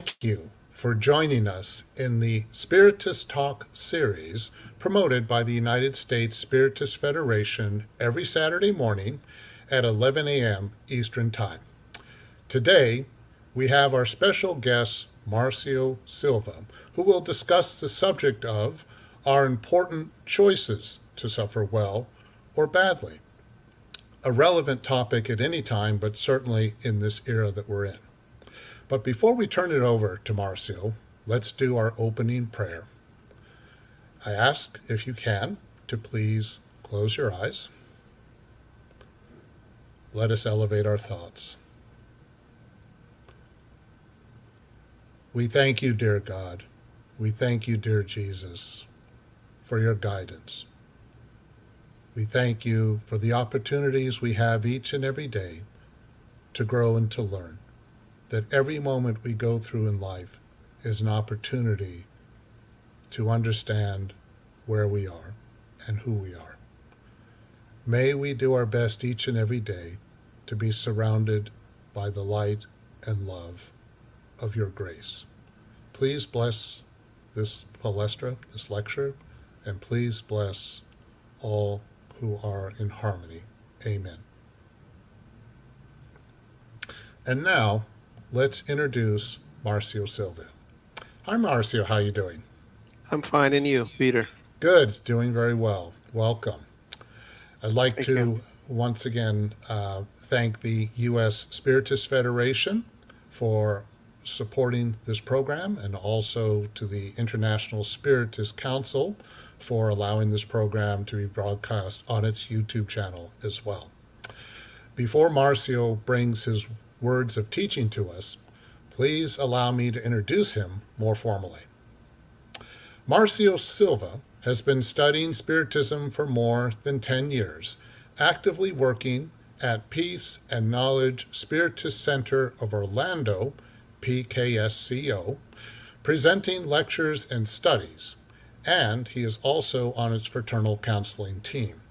Thank you for joining us in the Spiritist Talk series promoted by the United States Spiritist Federation every Saturday morning at 11 a.m. Eastern Time. Today, we have our special guest, Marcio Silva, who will discuss the subject of our important choices to suffer well or badly. A relevant topic at any time, but certainly in this era that we're in. But before we turn it over to Marcio, let's do our opening prayer. I ask, if you can, to please close your eyes. Let us elevate our thoughts. We thank you, dear God. We thank you, dear Jesus, for your guidance. We thank you for the opportunities we have each and every day to grow and to learn. That every moment we go through in life is an opportunity to understand where we are and who we are. May we do our best each and every day to be surrounded by the light and love of your grace. Please bless this palestra, this lecture, and please bless all who are in harmony. Amen. And now, let's introduce Marcio Silva. Hi, Marcio. How are you doing? I'm fine, and you, Peter? Good. Doing very well. Welcome. I'd like to once again thank the U.S. Spiritist Federation for supporting this program, and also to the International Spiritist Council for allowing this program to be broadcast on its YouTube channel as well. Before Marcio brings his words of teaching to us, please allow me to introduce him more formally. Marcio Silva has been studying Spiritism for more than 10 years, actively working at Peace and Knowledge Spiritist Center of Orlando, PKSCO, presenting lectures and studies, and he is also on its fraternal counseling team.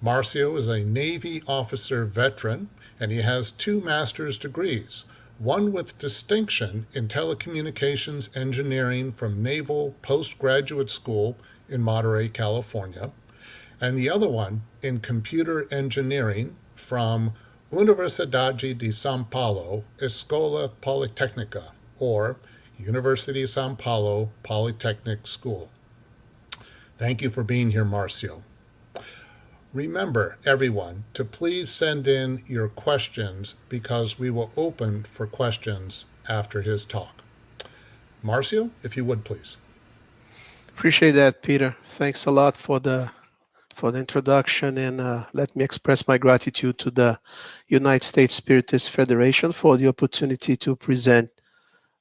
Marcio is a Navy officer veteran, and he has 2 master's degrees, one with distinction in telecommunications engineering from Naval Postgraduate School in Monterey, California, and the other one in computer engineering from Universidade de São Paulo Escola Politecnica, or University of São Paulo Polytechnic School. Thank you for being here, Marcio. Remember, everyone, to please send in your questions because we will open for questions after his talk. Marcio, if you would, please. Appreciate that, Peter. Thanks a lot for the introduction, and let me express my gratitude to the United States Spiritist Federation for the opportunity to present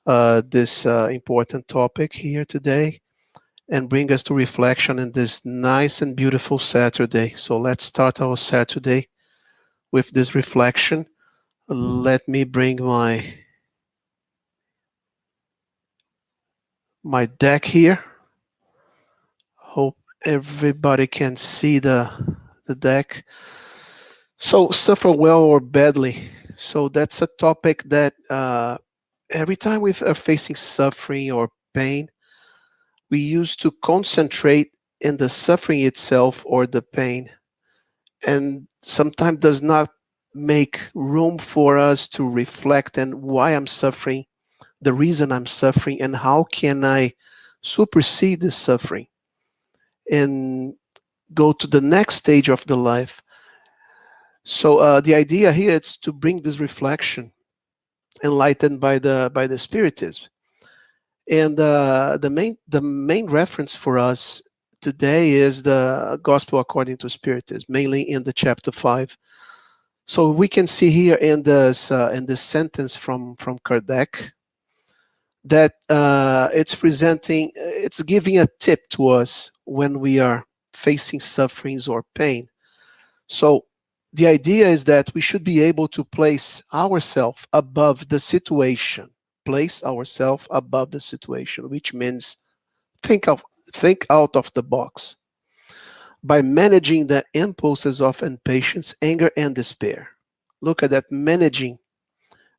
this important topic here today and bring us to reflection in this nice and beautiful Saturday. So let's start our Saturday with this reflection. Let me bring my deck here. Hope everybody can see the deck. So suffer well or badly. So that's a topic that every time we are facing suffering or pain, we used to concentrate in the suffering itself or the pain, and sometimes does not make room for us to reflect on why I'm suffering, the reason I'm suffering, and how can I supersede this suffering and go to the next stage of the life. So the idea here is to bring this reflection enlightened by the Spiritism. And the main reference for us today is the Gospel according to Spiritism, mainly in the chapter 5. So we can see here in this sentence from Kardec that it's giving a tip to us when we are facing sufferings or pain. So the idea is that we should be able to place ourselves above the situation, which means think out of the box by managing the impulses of impatience, anger, and despair. Look at that, managing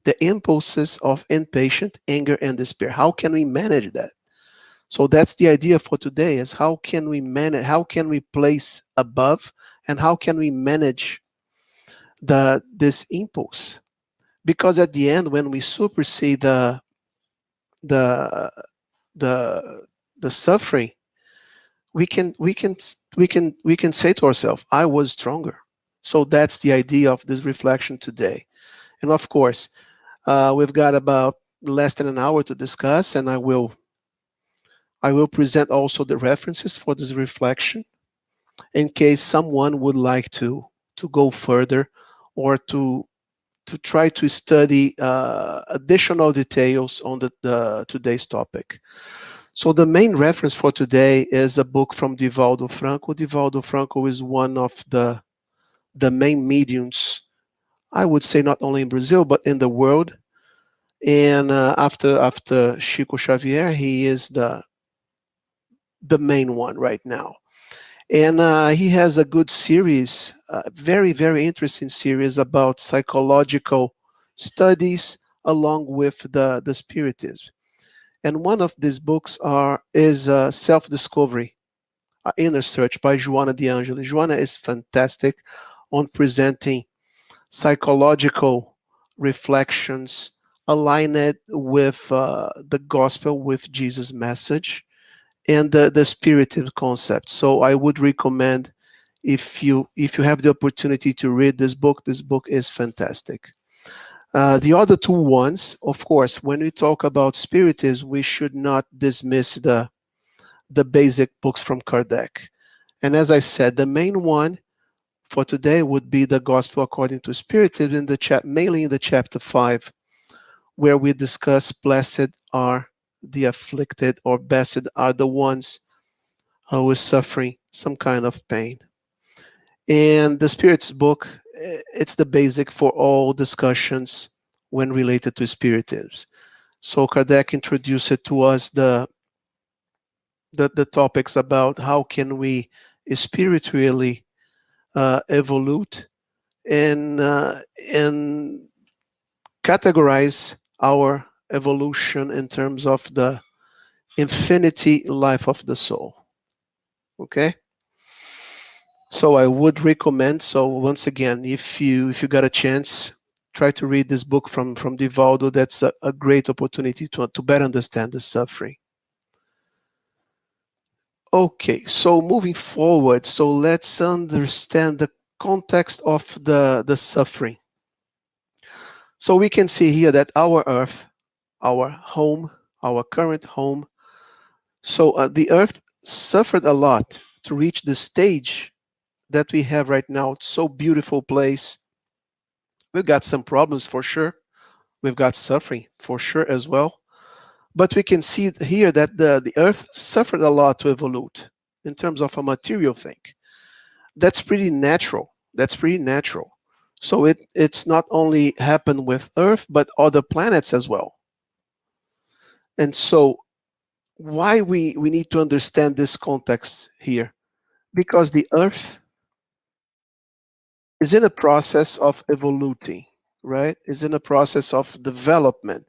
the impulses of impatience, anger, and despair. How can we manage that? So that's the idea for today, is how can we manage, how can we place above, and how can we manage this impulse? Because at the end, when we supersede the the suffering, we can say to ourselves, I was stronger. So that's the idea of this reflection today. And of course, we've got about less than an hour to discuss, and I will present also the references for this reflection in case someone would like to go further or to try to study additional details on the today's topic. So the main reference for today is a book from Divaldo Franco. Divaldo Franco is one of the main mediums, I would say, not only in Brazil but in the world. And after Chico Xavier, he is the main one right now. And he has a good series, very, very interesting series about psychological studies along with the Spiritism. And one of these books is Self-Discovery, Inner Search by Joana de Angeli. Joana is fantastic on presenting psychological reflections aligned with the gospel, with Jesus' message, and the spirited concept. So I would recommend, if you have the opportunity to read this book is fantastic. The other two ones, of course, when we talk about spiritism, we should not dismiss the basic books from Kardec. And as I said, the main one for today would be the Gospel according to Spiritism, mainly in the chapter 5, where we discuss blessed are the afflicted, or blessed are the ones who is suffering some kind of pain. And the Spirit's book, it's the basic for all discussions when related to Spiritism. So Kardec introduced it to us the topics about how can we spiritually evolve and categorize our evolution in terms of the infinity life of the soul. Okay, so I would recommend, so once again, if you got a chance, try to read this book from Divaldo. That's a great opportunity to better understand the suffering. Okay, so moving forward, so let's understand the context of the suffering. So we can see here that our earth, our home, our current home, so the earth suffered a lot to reach the stage that we have right now. It's so beautiful place. We've got some problems for sure. We've got suffering for sure as well. But we can see here that the earth suffered a lot to evolve in terms of a material thing. That's pretty natural. That's pretty natural. So it's not only happened with Earth, but other planets as well. And so why we need to understand this context here? Because the Earth is in a process of evoluting, right? Is in a process of development.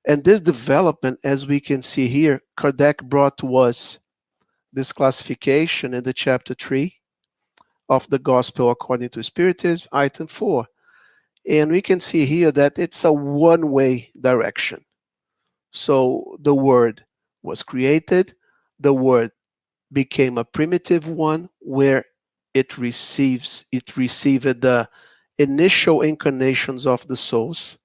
And this development, as we can see here, Kardec brought to us this classification in the chapter 3 of the Gospel according to Spiritism, item 4. And we can see here that it's a one-way direction. So the Word was created, the Word became a primitive one where it received the initial incarnations of the souls.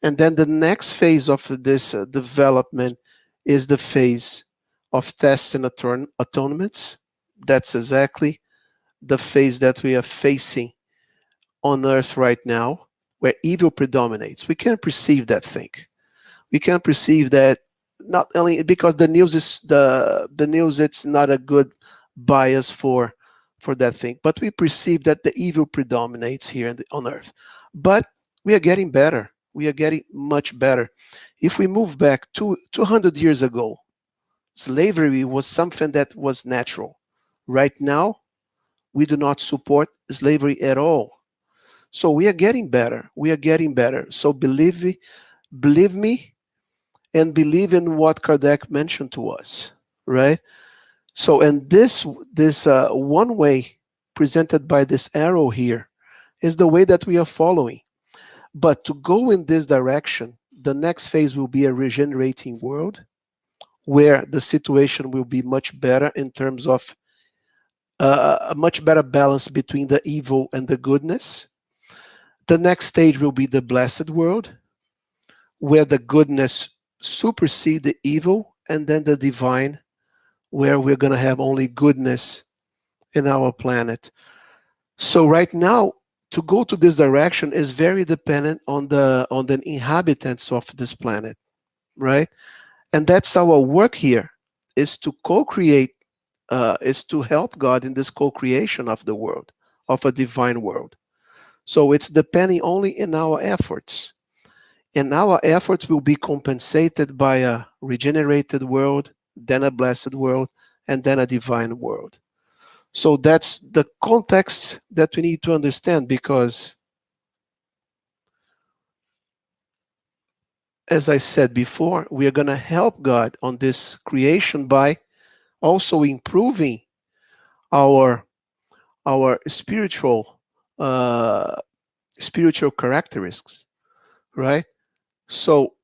And then the next phase of this development is the phase of tests and atonements. That's exactly the phase that we are facing on earth right now, where evil predominates. We can perceive that thing. We can perceive that not only because the news is the news, it's not a good bias for that thing, but we perceive that the evil predominates here on earth. But we are getting better. We are getting much better. If we move back 200 years ago, slavery was something that was natural. Right now, we do not support slavery at all. So we are getting better. We are getting better. So believe me, and believe in what Kardec mentioned to us, right? So, and this one way presented by this arrow here is the way that we are following. But to go in this direction, the next phase will be a regenerating world, where the situation will be much better in terms of a much better balance between the evil and the goodness. The next stage will be the blessed world, where the goodness supersede the evil, and then the divine, where we're going to have only goodness in our planet. So right now, to go to this direction is very dependent on the inhabitants of this planet, right? And that's our work here, is to co-create, is to help God in this co-creation of the world, of a divine world. So it's depending only in our efforts. And our efforts will be compensated by a regenerated world, then a blessed world, and then a divine world. So that's the context that we need to understand, because as I said before, we are going to help God on this creation by also improving our spiritual spiritual characteristics, right? So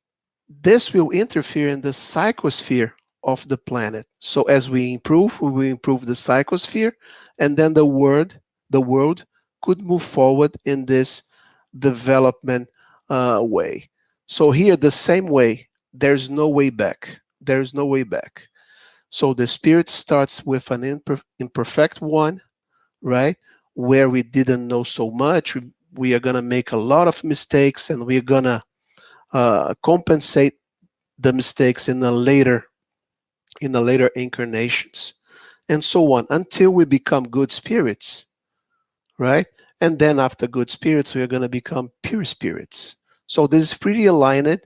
this will interfere in the psychosphere of the planet. So as we improve, we will improve the psychosphere, and then the world could move forward in this development way. So here, the same way, there's no way back. There's no way back. So the spirit starts with an imperfect one, right? Where we didn't know so much. We are going to make a lot of mistakes, and we're going to compensate the mistakes in the later incarnations, and so on, until we become good spirits, right? And then after good spirits, we are going to become pure spirits. So this is pretty aligned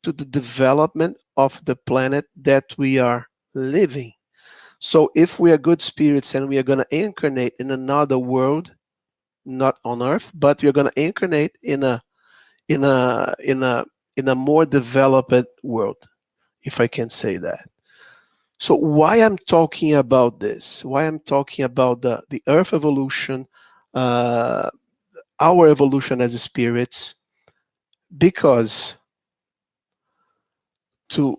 to the development of the planet that we are living. So if we are good spirits and we are going to incarnate in another world, not on Earth, but we are going to incarnate in a more developed world, if I can say that. So why I'm talking about this? Why I'm talking about the Earth evolution, our evolution as spirits? Because to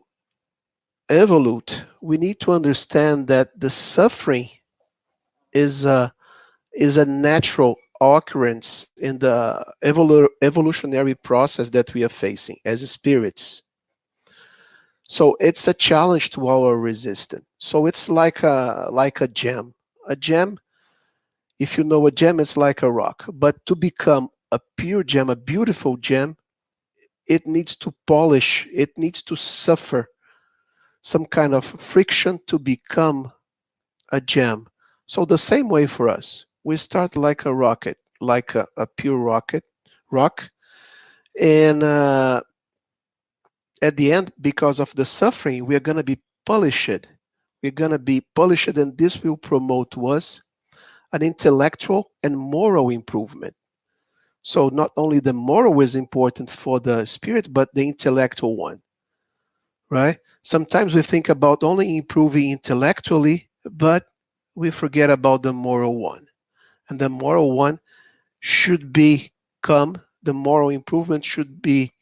evolve, we need to understand that the suffering is a natural occurrence in the evolutionary process that we are facing as spirits. So it's a challenge to our resistance. So it's like a gem. A gem, if you know a gem, it's like a rock. But to become a pure gem, a beautiful gem, it needs to polish, it needs to suffer some kind of friction to become a gem. So the same way for us. We start like a rocket, like a pure rock. And at the end, because of the suffering, we are going to be polished. We're going to be polished, and this will promote to us an intellectual and moral improvement. So not only the moral is important for the spirit, but the intellectual one, right? Sometimes we think about only improving intellectually, but we forget about the moral one. And the moral one should become the moral improvement should be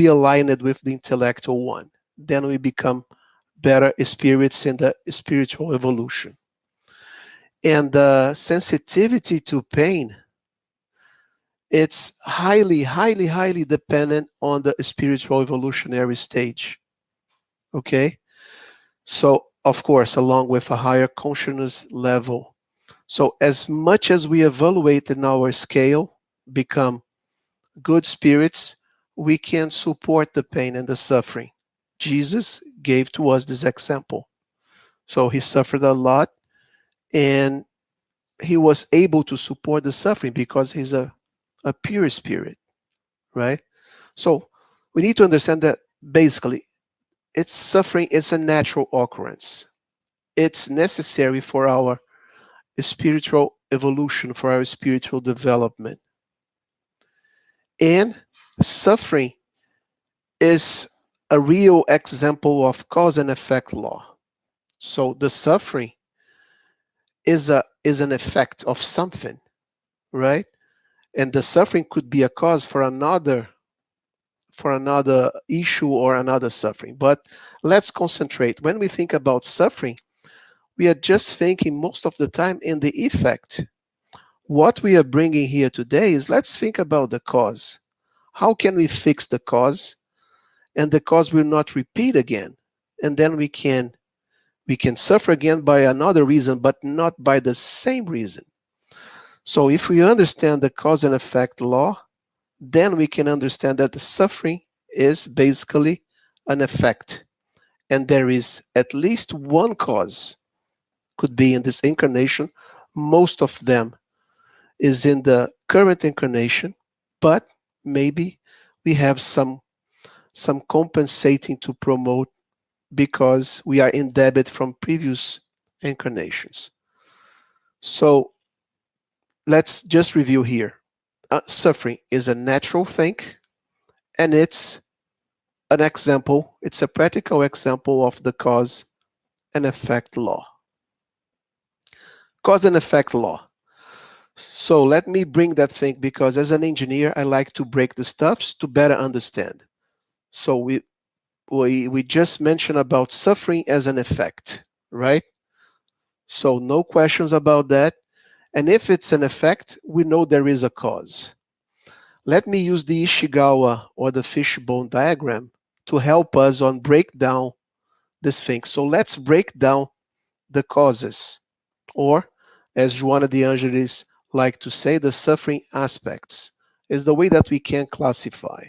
aligned with the intellectual one. Then we become better spirits in the spiritual evolution. And the sensitivity to pain, it's highly, highly, highly dependent on the spiritual evolutionary stage. Okay? So, of course, along with a higher consciousness level. So as much as we evaluate in our scale, become good spirits, we can support the pain and the suffering. Jesus gave to us this example. So he suffered a lot, and he was able to support the suffering because he's a pure spirit, right? So we need to understand that basically it's suffering is a natural occurrence. It's necessary for our spiritual evolution, for our spiritual development. And suffering is a real example of cause and effect law. So the suffering is an effect of something, right? And the suffering could be a cause for another issue or another suffering. But let's concentrate. When we think about suffering, we are just thinking most of the time in the effect. What we are bringing here today is let's think about the cause. How can we fix the cause? And the cause will not repeat again. And then we can suffer again by another reason, but not by the same reason. So if we understand the cause and effect law, then we can understand that the suffering is basically an effect. And there is at least one cause, could be in this incarnation. Most of them is in the current incarnation, but maybe we have some compensating to promote because we are in debit from previous incarnations. So let's just review here. Suffering is a natural thing, and it's an example, it's a practical example of the cause and effect law. Cause and effect law. So let me bring that thing, because as an engineer, I like to break the stuffs to better understand. So we just mentioned about suffering as an effect, right? So no questions about that. And if it's an effect, we know there is a cause. Let me use the Ishigawa or the fishbone diagram to help us on break down this thing. So let's break down the causes, or as Joana de Angelis like to say, the suffering aspects is the way that we can classify.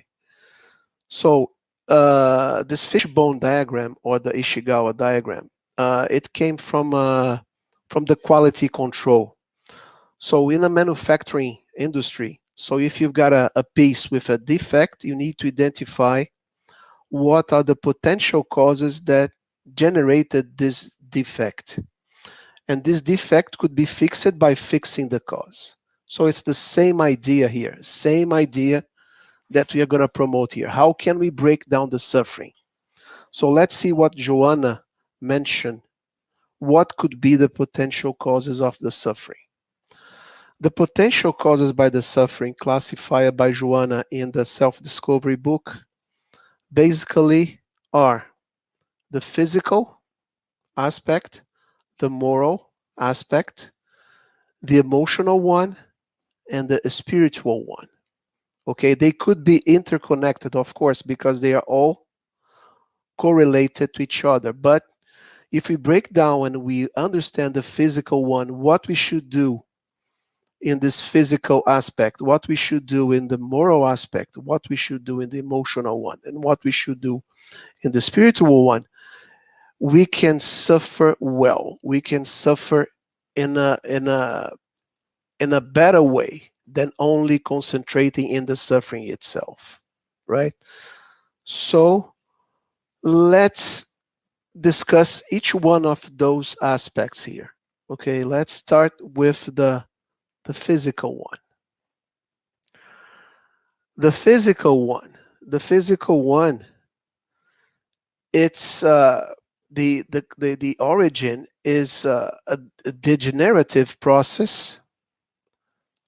So this fishbone diagram or the Ishigawa diagram, it came from the quality control. So in the manufacturing industry, so if you've got a piece with a defect, you need to identify what are the potential causes that generated this defect. And this defect could be fixed by fixing the cause. So it's the same idea here, same idea that we are going to promote here. How can we break down the suffering? So let's see what Joana mentioned. What could be the potential causes of the suffering? The potential causes by the suffering classified by Joana in the self-discovery book basically are the physical aspect, the moral aspect, the emotional one, and the spiritual one. Okay, they could be interconnected, of course, because they are all correlated to each other. But if we break down and we understand the physical one, what we should do in this physical aspect, what we should do in the moral aspect, what we should do in the emotional one, and what we should do in the spiritual one, we can suffer well. We can suffer in a better way than only concentrating in the suffering itself, right? So let's discuss each one of those aspects here. Okay, let's start with the physical one. The physical one, it's the origin is a degenerative process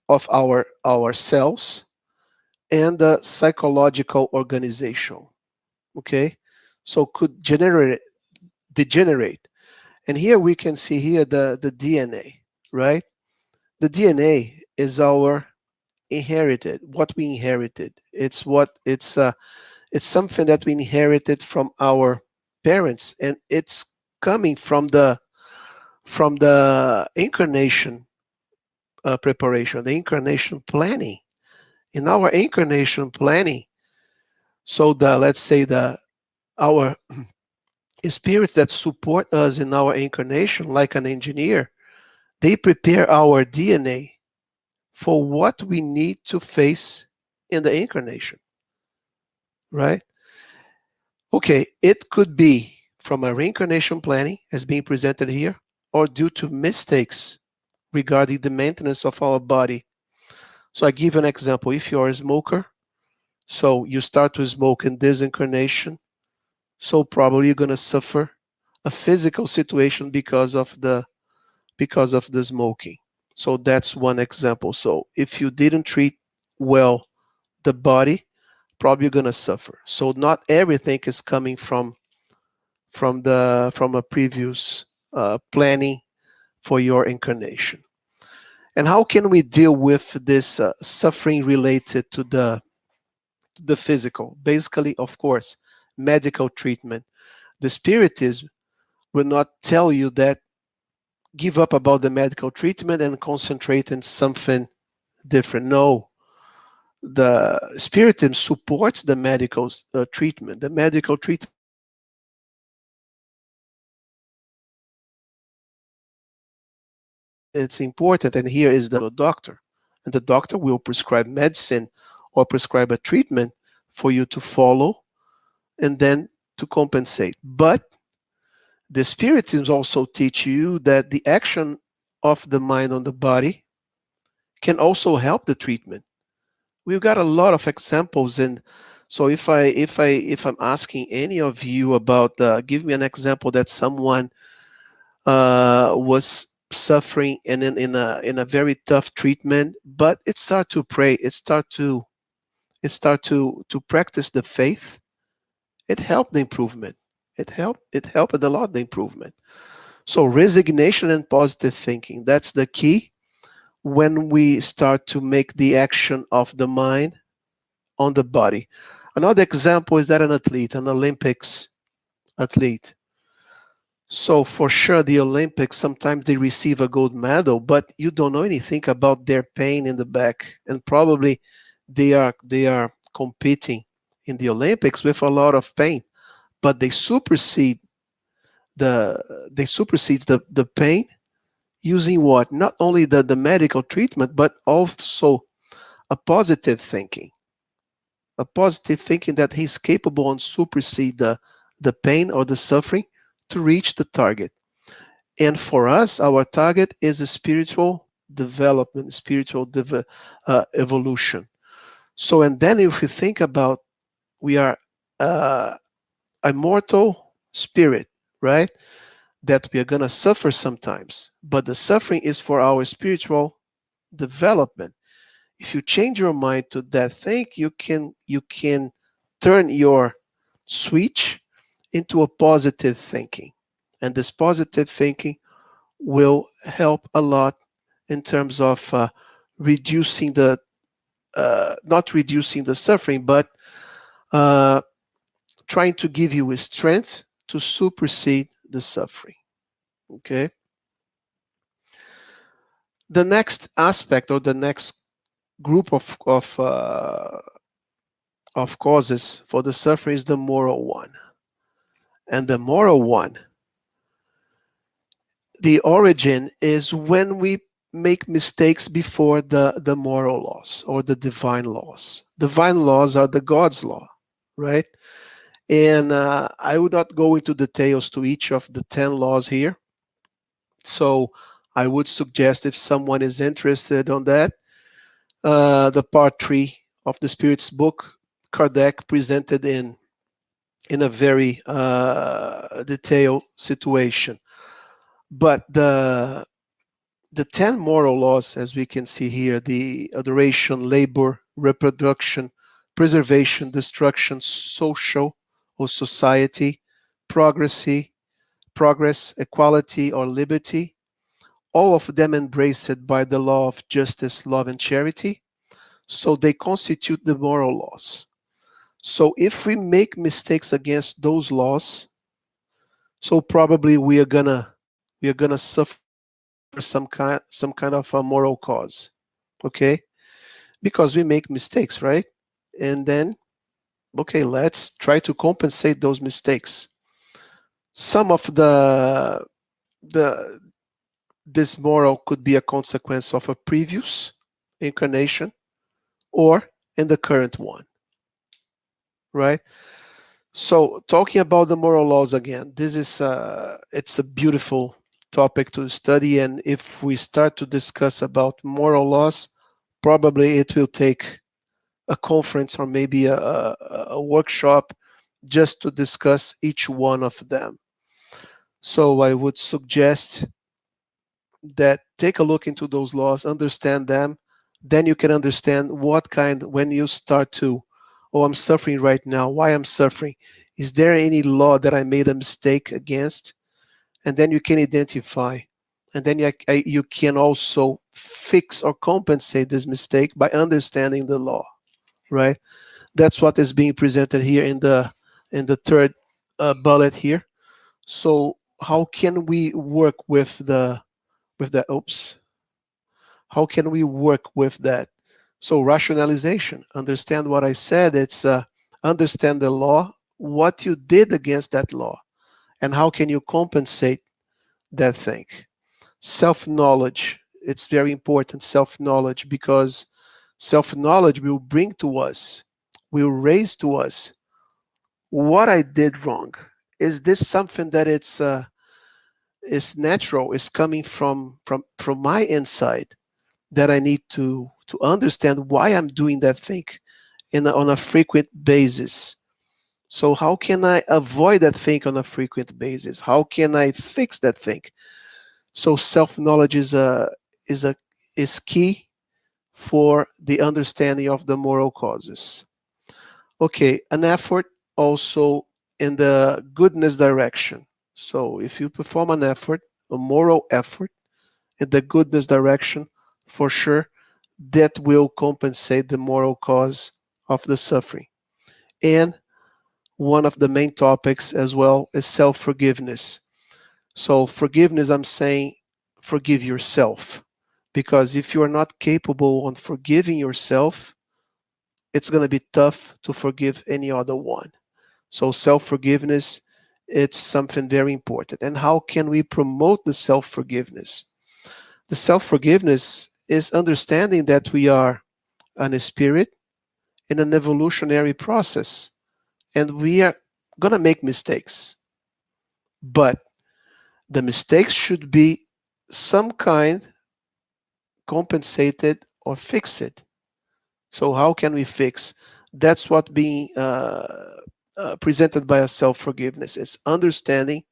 of our cells and the psychological organization. Okay, so could degenerate. And here we can see here the DNA, right? The DNA is our inherited, what we inherited. It's something that we inherited from our parents, and it's coming from the incarnation preparation, the incarnation planning. In our incarnation planning, so let's say our spirits that support us in our incarnation, like an engineer, they prepare our DNA for what we need to face in the incarnation, right? Okay, it could be from a reincarnation planning as being presented here, or due to mistakes regarding the maintenance of our body. So I give an example. If you're a smoker, so you start to smoke in this incarnation, so probably you're going to suffer a physical situation because of the smoking. So that's one example. So if you didn't treat well the body, probably you're going to suffer. So not everything is coming from a previous planning for your incarnation. And how can we deal with this suffering related to the physical? Basically, of course, medical treatment. The spiritism will not tell you that give up about the medical treatment and concentrate on something different. No, the spiritism supports the medical treatment. The medical treatment, it's important, and here is the doctor, and the doctor will prescribe medicine or prescribe a treatment for you to follow and then to compensate. But the spiritism also teach you that the action of the mind on the body can also help the treatment. We've got a lot of examples, and so if I'm asking any of you about give me an example that someone was suffering and in a very tough treatment, but it start to pray, it start to practice the faith, it helped the improvement. It helped a lot the improvement. So resignation and positive thinking, that's the key when we start to make the action of the mind on the body. Another example is that an athlete, an Olympics athlete. So for sure, the Olympics, sometimes they receive a gold medal, but you don't know anything about their pain in the back. And probably they are competing in the Olympics with a lot of pain, but they supersede the pain using what? Not only the medical treatment, but also a positive thinking. A positive thinking that he's capable and supersede the pain or the suffering to reach the target. And for us, our target is a spiritual development, spiritual evolution. So, and then if we think about, we are a mortal spirit, right? That we are going to suffer sometimes, but the suffering is for our spiritual development. If you change your mind to that thing, you can turn your switch into a positive thinking. And this positive thinking will help a lot in terms of reducing not reducing the suffering, but trying to give you a strength to supersede the suffering. Okay. The next aspect, or the next group of causes for the suffering is the moral one. And the moral one, the origin is when we make mistakes before the moral laws or the divine laws. Divine laws are the God's law, right? And I would not go into details to each of the 10 laws here. So I would suggest, if someone is interested on that, the part 3 of the Spirit's book, Kardec presented in a very detailed situation. But the 10 moral laws, as we can see here, the adoration, labor, reproduction, preservation, destruction, social or society, progress, equality, or liberty, all of them embraced by the law of justice, love, and charity. So they constitute the moral laws. So if we make mistakes against those laws, so probably we are gonna suffer some kind of a moral cause, okay? Because we make mistakes, right? And then, okay, let's try to compensate those mistakes. Some of this moral could be a consequence of a previous incarnation or in the current one, right? So talking about the moral laws again, this is it's a beautiful topic to study, and if we start to discuss about moral laws, probably it will take a conference or maybe a workshop just to discuss each one of them. So I would suggest that take a look into those laws, understand them, then you can understand what kind, when you start to, oh, I'm suffering right now, why I'm suffering, is there any law that I made a mistake against? And then you can identify, and then you can also fix or compensate this mistake by understanding the law, right? That's what is being presented here in the third bullet here. So how can we work with the oops, how can we work with that? So rationalization, understand what I said. It's understand the law, what you did against that law, and how can you compensate that thing. Self-knowledge, it's very important, self-knowledge, because self-knowledge will bring to us, will raise to us what I did wrong. Is this something that is natural, is coming from my inside, that I need to understand why I'm doing that thing on a frequent basis. So how can I avoid that thing on a frequent basis? How can I fix that thing? So self-knowledge is key for the understanding of the moral causes. Okay, an effort also in the goodness direction. So if you perform an effort, a moral effort in the goodness direction, for sure, that will compensate the moral cause of the suffering. And one of the main topics as well is self-forgiveness. So forgiveness, I'm saying forgive yourself, because if you are not capable of forgiving yourself, it's going to be tough to forgive any other one. So self-forgiveness, it's something very important. And how can we promote the self-forgiveness? The self-forgiveness is understanding that we are an spirit in an evolutionary process, and we are going to make mistakes. But the mistakes should be some kind compensated or fixed. So how can we fix? That's what being presented by a self-forgiveness. It's understanding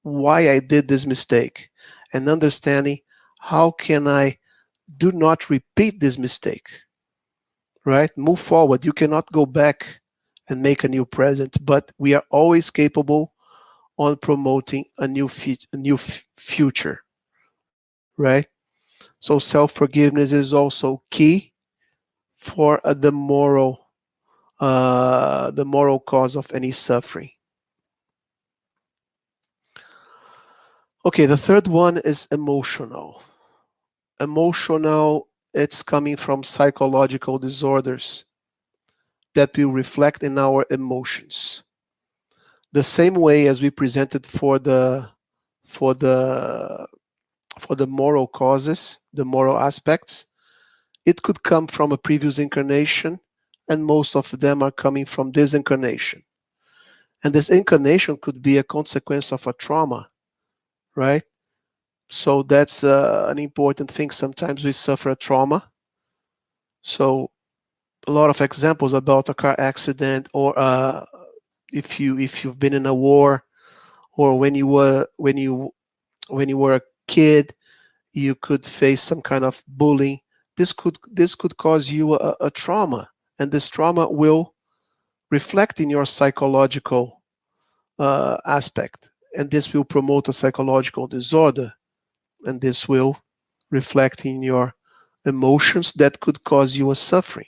why I did this mistake and understanding how can I do not repeat this mistake, right? Move forward. You cannot go back and make a new present, but we are always capable on promoting a new future, right? So self-forgiveness is also key for the moral cause of any suffering. Okay, the third one is emotional. Emotional, it's coming from psychological disorders that will reflect in our emotions. The same way as we presented for the moral causes, the moral aspects, it could come from a previous incarnation, and most of them are coming from this incarnation. And this incarnation could be a consequence of a trauma, right? So that's an important thing. Sometimes we suffer a trauma. So a lot of examples about a car accident, or if you've been in a war, or when you were a kid, you could face some kind of bullying. This could cause you a trauma, and this trauma will reflect in your psychological aspect, and this will promote a psychological disorder, and this will reflect in your emotions that could cause you a suffering.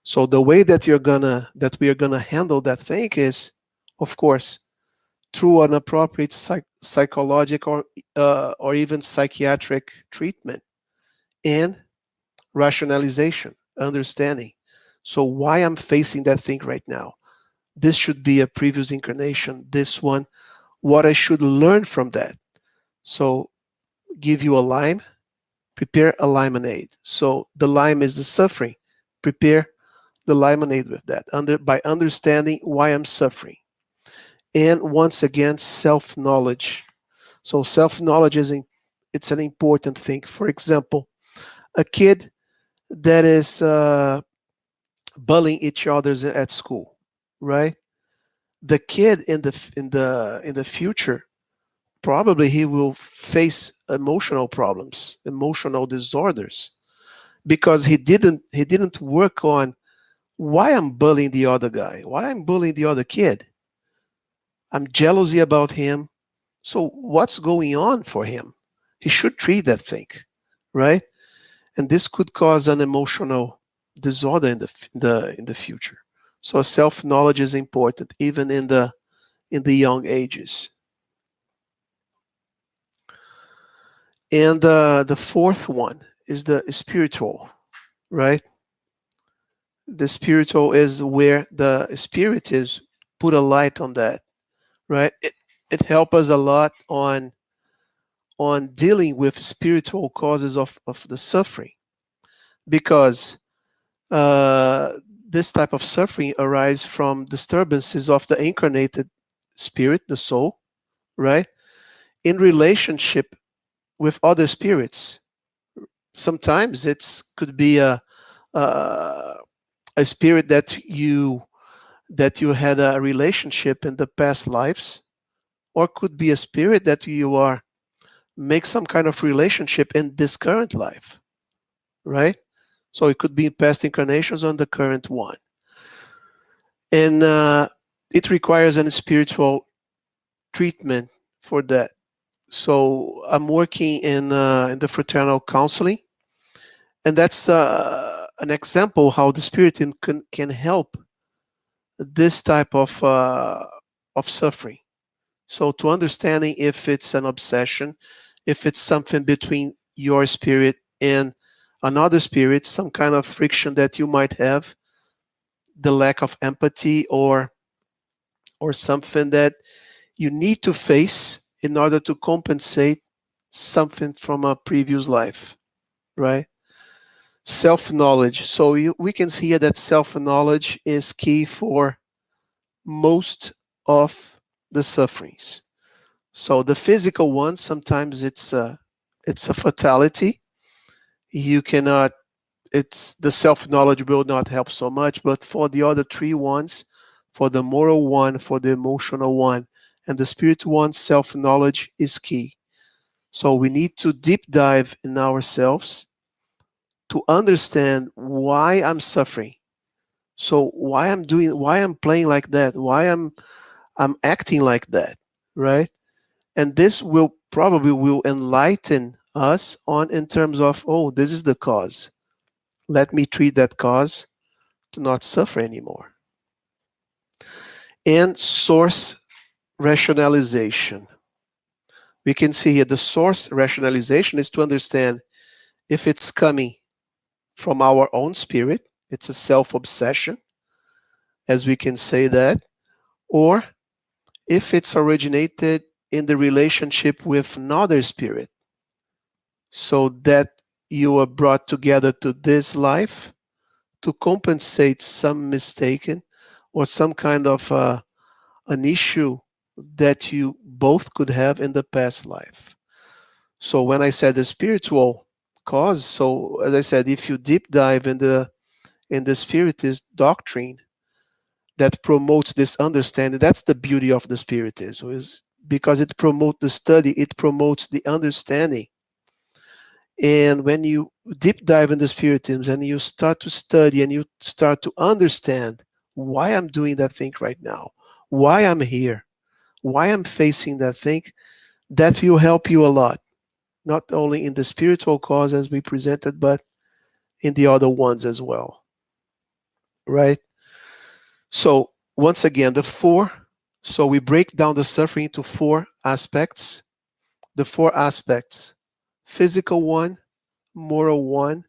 So the way that we are gonna handle that thing is, of course, through an appropriate psychological or even psychiatric treatment and rationalization, understanding. So why I'm facing that thing right now? This should be a previous incarnation. This one, what I should learn from that. So give you a lime, prepare a lemonade. So the lime is the suffering. Prepare the lemonade with that by understanding why I'm suffering. And once again, self-knowledge. So self-knowledge it's an important thing. For example, a kid that is bullying each other at school, right? The kid in the future, probably he will face emotional problems, emotional disorders, because he didn't work on why I'm bullying the other guy, why I'm bullying the other kid. I'm jealousy about him. So what's going on for him? He should treat that thing, right? And this could cause an emotional disorder in the future. So self-knowledge is important, even in the young ages. And the fourth one is the spiritual, right? The spiritual is where the spirit is put a light on that, right? It helps us a lot on dealing with spiritual causes of the suffering, because this type of suffering arises from disturbances of the incarnated spirit, the soul, right? In relationship with other spirits. Sometimes it could be a spirit that you had a relationship in the past lives, or could be a spirit that you make some kind of relationship in this current life, right? So it could be in past incarnations on the current one. And it requires a spiritual treatment for that. So I'm working in the fraternal counseling, and that's an example how the spirit can help this type of suffering. So to understanding if it's an obsession, if it's something between your spirit and another spirit, some kind of friction that you might have, the lack of empathy, or something that you need to face in order to compensate something from a previous life, right? Self-knowledge. So we can see here that self-knowledge is key for most of the sufferings. So the physical one, sometimes it's a fatality. You cannot, the self-knowledge will not help so much, but for the other three ones, for the moral one, for the emotional one, and the spiritual one, self-knowledge is key. So we need to deep dive in ourselves to understand why I'm suffering. So why I'm playing like that, why I'm acting like that, right? And this will probably enlighten us on in terms of, oh, this is the cause. Let me treat that cause to not suffer anymore. And source rationalization. We can see here the source rationalization is to understand if it's coming from our own spirit, it's a self-obsession, as we can say that, or if it's originated in the relationship with another spirit, so that you are brought together to this life to compensate some mistaken or some kind of an issue that you both could have in the past life. So when I said the spiritual cause, so as I said, if you deep dive in the Spiritist doctrine that promotes this understanding, that's the beauty of the Spiritism, is because it promotes the study, it promotes the understanding. And when deep dive into Spiritism and you start to study and you start to understand why I'm doing that thing right now, why I'm here, why I'm facing that thing, that will help you a lot, not only in the spiritual cause as we presented, but in the other ones as well, right? So once again, the four, so we break down the suffering into four aspects. The four aspects: physical one, moral one,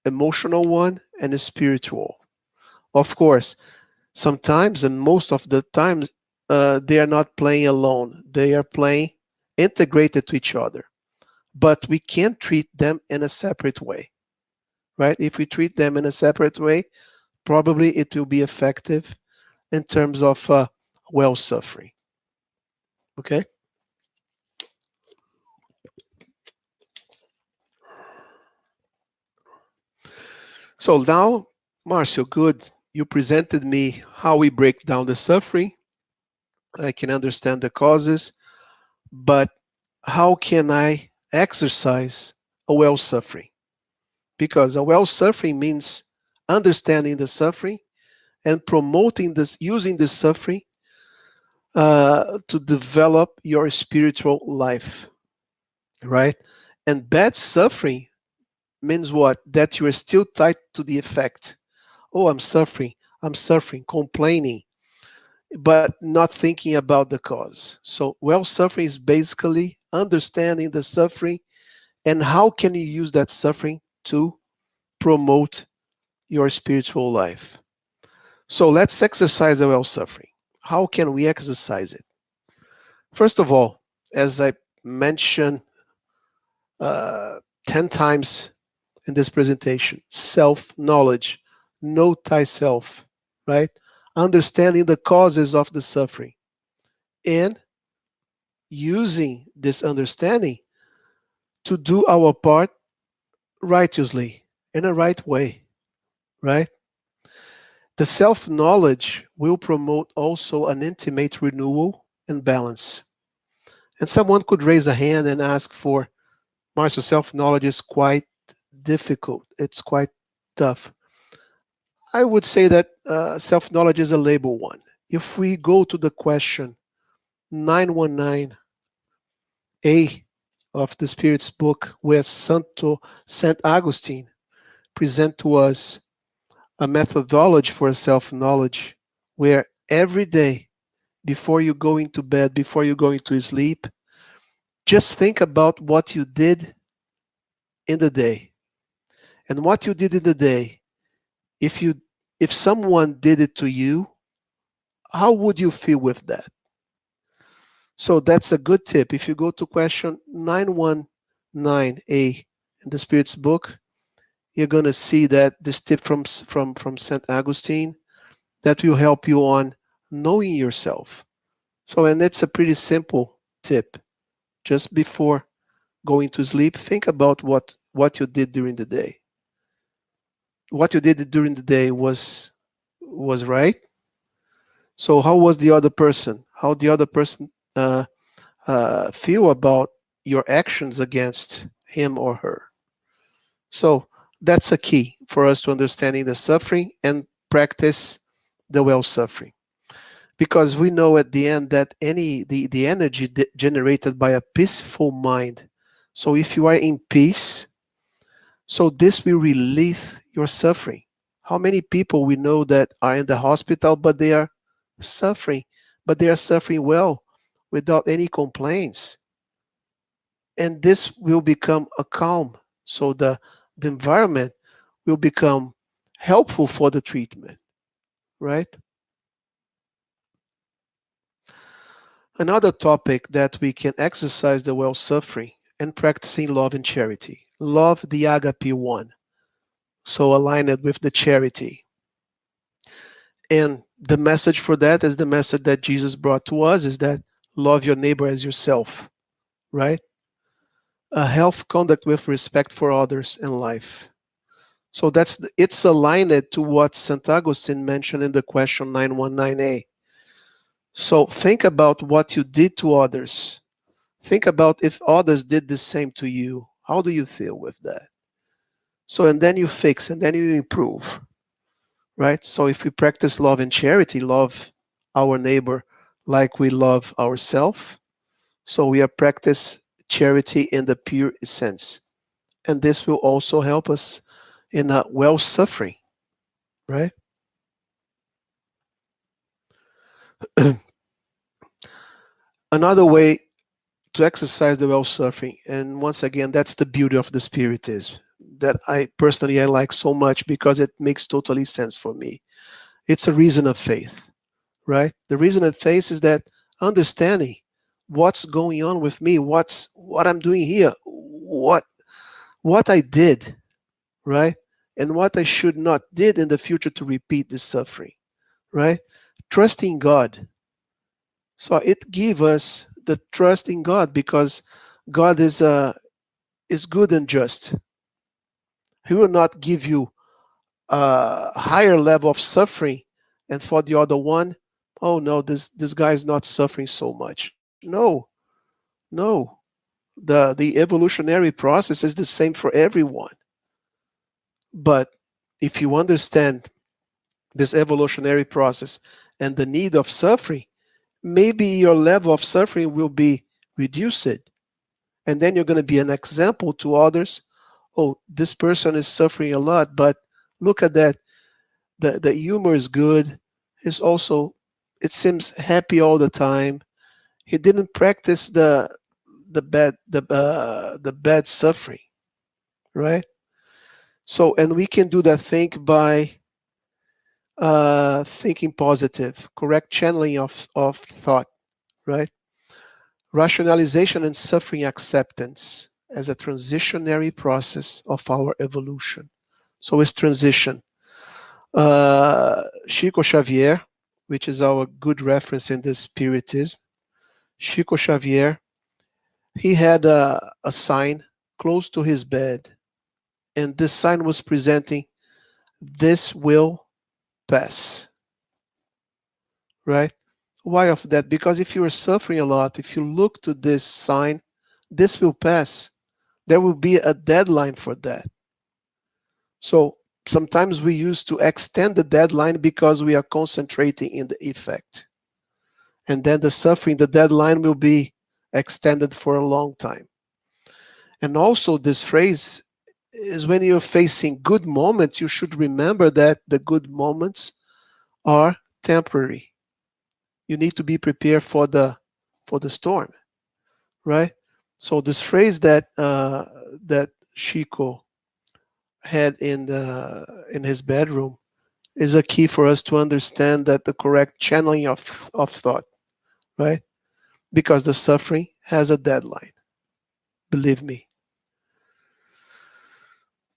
emotional one, and a spiritual. Of course, sometimes and most of the times, they are not playing alone. They are playing integrated to each other. But we can't treat them in a separate way, right? If we treat them in a separate way, probably it will be effective in terms of well suffering. Okay? So now, Marcio, good. You presented me how we break down the suffering. I can understand the causes, but how can I exercise a well suffering? Because a well suffering means understanding the suffering and promoting this, using the suffering to develop your spiritual life, right? And bad suffering means what? That you are still tied to the effect. Oh, I'm suffering, complaining, but not thinking about the cause. So, well suffering is basically understanding the suffering and how can you use that suffering to promote your spiritual life. So, let's exercise the well suffering. How can we exercise it? First of all, as I mentioned uh, 10 times in this presentation, self-knowledge, know thyself, right? Understanding the causes of the suffering and using this understanding to do our part righteously, in a right way, right? The self-knowledge will promote also an intimate renewal and balance. And someone could raise a hand and ask for, Marcio, self-knowledge is quite difficult. It's quite tough. I would say that self-knowledge is a label one. If we go to the question 919A of the Spirit's book, where Saint Augustine present to us a methodology for self-knowledge, where every day, before you go into bed, before you go into sleep, just think about what you did in the day. And what you did in the day, if someone did it to you, how would you feel with that? So that's a good tip. If you go to question 919A in the Spirit's book, you're going to see that this tip from St. Augustine that will help you on knowing yourself. So, and it's a pretty simple tip. Just before going to sleep, think about what you did during the day. What you did during the day was right. So how was the other person? How the other person feel about your actions against him or her? So that's a key for us to understanding the suffering and practice the well suffering. Because we know at the end that the energy generated by a peaceful mind. So if you are in peace, so this will relieve your suffering. How many people we know that are in the hospital, but they are suffering, well without any complaints. And this will become a calm. So the environment will become helpful for the treatment, right? Another topic that we can exercise the well suffering and practicing love and charity. Love the agape one. So align it with the charity. And the message for that is the message that Jesus brought to us is that love your neighbor as yourself, right? A health conduct with respect for others and life. So it's aligned to what St. Augustine mentioned in the question 919A. So think about what you did to others. Think about if others did the same to you. How do you feel with that? So, and then you fix, and then you improve, right? So if we practice love and charity, love our neighbor like we love ourselves, so we are practice charity in the pure sense. And this will also help us in a well suffering, right? Another way to exercise the well suffering, and once again, that's the beauty of the Spiritism that I personally I like so much because it makes totally sense for me. It's a reason of faith, right? The reason of faith is that understanding what's going on with me, what I'm doing here, what I did, right? And what I should not did in the future to repeat this suffering, right? Trusting God. So it gives us the trust in God because God is good and just. He will not give you a higher level of suffering, and for the other one, oh no, this guy is not suffering so much. No. The evolutionary process is the same for everyone. But if you understand this evolutionary process and the need of suffering, maybe your level of suffering will be reduced. And then you're going to be an example to others. Oh, this person is suffering a lot, but look at that. The humor is good. It's also, it seems happy all the time. He didn't practice the bad suffering, right? So, and we can do that thing by thinking positive, correct channeling of thought, right? Rationalization and suffering acceptance as a transitionary process of our evolution. So it's transition. Chico Xavier, which is our good reference in the Spiritism, Chico Xavier, he had a sign close to his bed, and this sign was presenting, "This will pass," right? Why of that? Because if you are suffering a lot, if you look to this sign, this will pass. There will be a deadline for that. So sometimes we used to extend the deadline because we are concentrating in the effect. And then the suffering, the deadline will be extended for a long time. And also this phrase is when you're facing good moments, you should remember that the good moments are temporary. You need to be prepared for the storm, right? So this phrase that that Chico had in his bedroom is a key for us to understand that the correct channeling of thought, right? Because the suffering has a deadline, believe me.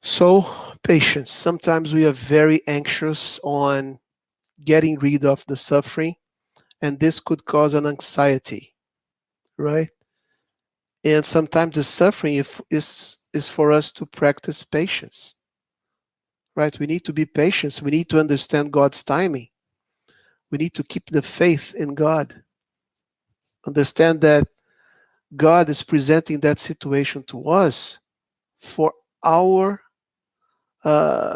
So patience. Sometimes we are very anxious on getting rid of the suffering, and this could cause an anxiety, right? And sometimes the suffering is for us to practice patience, right? We need to be patient. We need to understand God's timing. We need to keep the faith in God. Understand that God is presenting that situation to us for our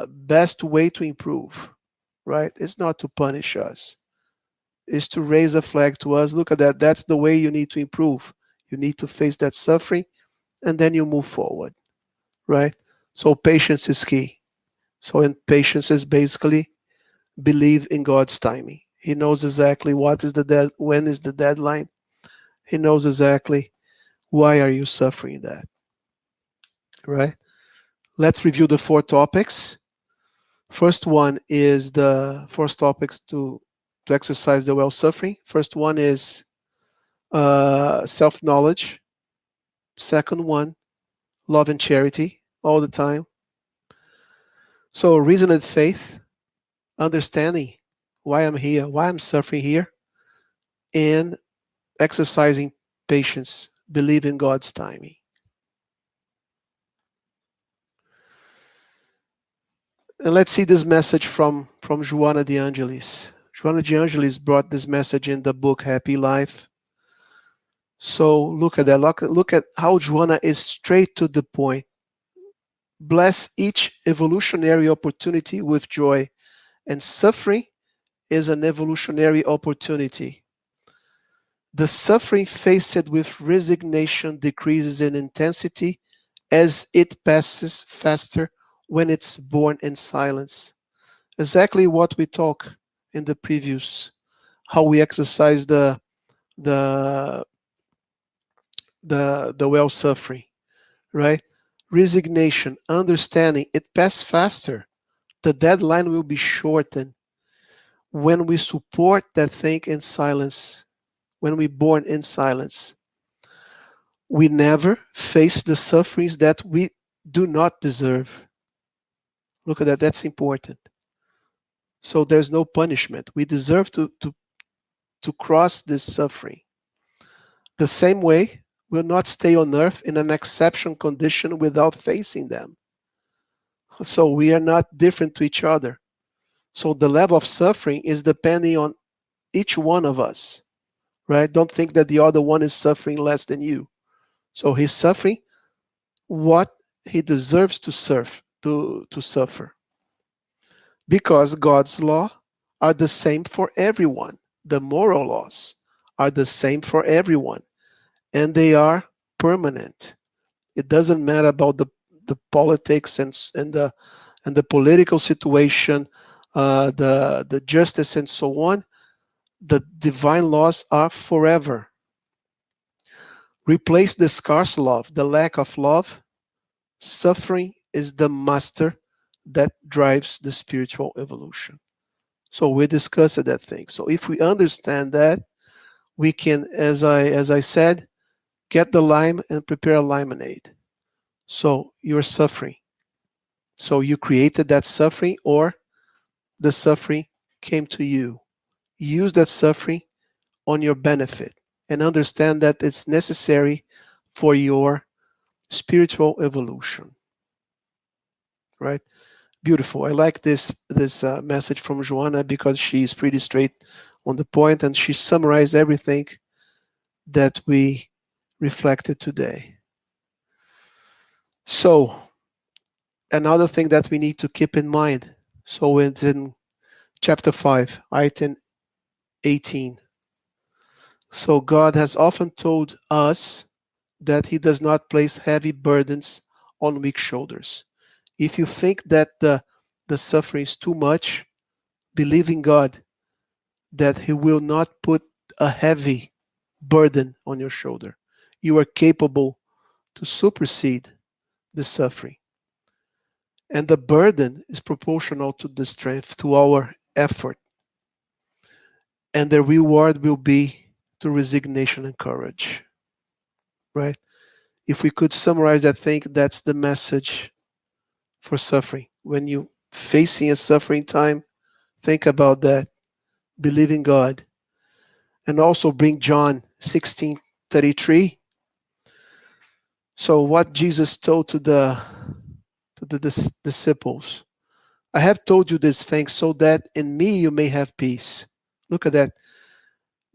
best way to improve, right? It's not to punish us. It's to raise a flag to us. Look at that. That's the way you need to improve. You need to face that suffering, and then you move forward, right? So patience is key. So, and patience is basically believe in God's timing. He knows exactly what is when is the deadline. He knows exactly why are you suffering that, right? Let's review the 4 topics. First one is the first topics to exercise the well suffering. First one is self-knowledge. Second one, love and charity all the time. So reason and faith, understanding why I'm here, why I'm suffering here, and exercising patience, believe in God's timing. And let's see this message from Joana de Angelis. Joana de Angelis brought this message in the book Happy Life. So look at that. Look at how Joana is straight to the point. Bless each evolutionary opportunity with joy, and suffering is an evolutionary opportunity. The suffering faced with resignation decreases in intensity as it passes faster when it's borne in silence. Exactly what we talked in the previous, how we exercise the well suffering, right? Resignation, understanding, it passes faster. The deadline will be shortened when we support that thing in silence, when we born in silence. We never face the sufferings that we do not deserve. Look at that, that's important. So there's no punishment. We deserve to cross this suffering. The same way, we'll not stay on earth in an exception condition without facing them. So we are not different to each other. So the level of suffering is depending on each one of us, right? Don't think that the other one is suffering less than you. So he's suffering what he deserves to suffer. Because God's law are the same for everyone. The moral laws are the same for everyone, and they are permanent. It doesn't matter about the politics and the political situation, the justice and so on. The divine laws are forever. Replace the scarce love, the lack of love. Suffering is the master that drives the spiritual evolution. So we discussed that thing. So if we understand that, we can, as I said, get the lime and prepare a lemonade. So you're suffering. So you created that suffering, or the suffering came to you. Use that suffering on your benefit and understand that it's necessary for your spiritual evolution. Right? Beautiful. I like this message from Joanna because she's pretty straight on the point, and she summarized everything that we reflected today. So another thing that we need to keep in mind. So it's in chapter 5, item 18. So God has often told us that he does not place heavy burdens on weak shoulders. If you think that the suffering is too much, believe in God that he will not put a heavy burden on your shoulder. You are capable to supersede the suffering. And the burden is proportional to the strength, to our effort. And the reward will be to resignation and courage. Right? If we could summarize that thing, that's the message for suffering. When you facing a suffering time, think about that. Believe in God. And also bring John 16:33. So what Jesus told to the disciples, I have told you this thing so that in me you may have peace. Look at that.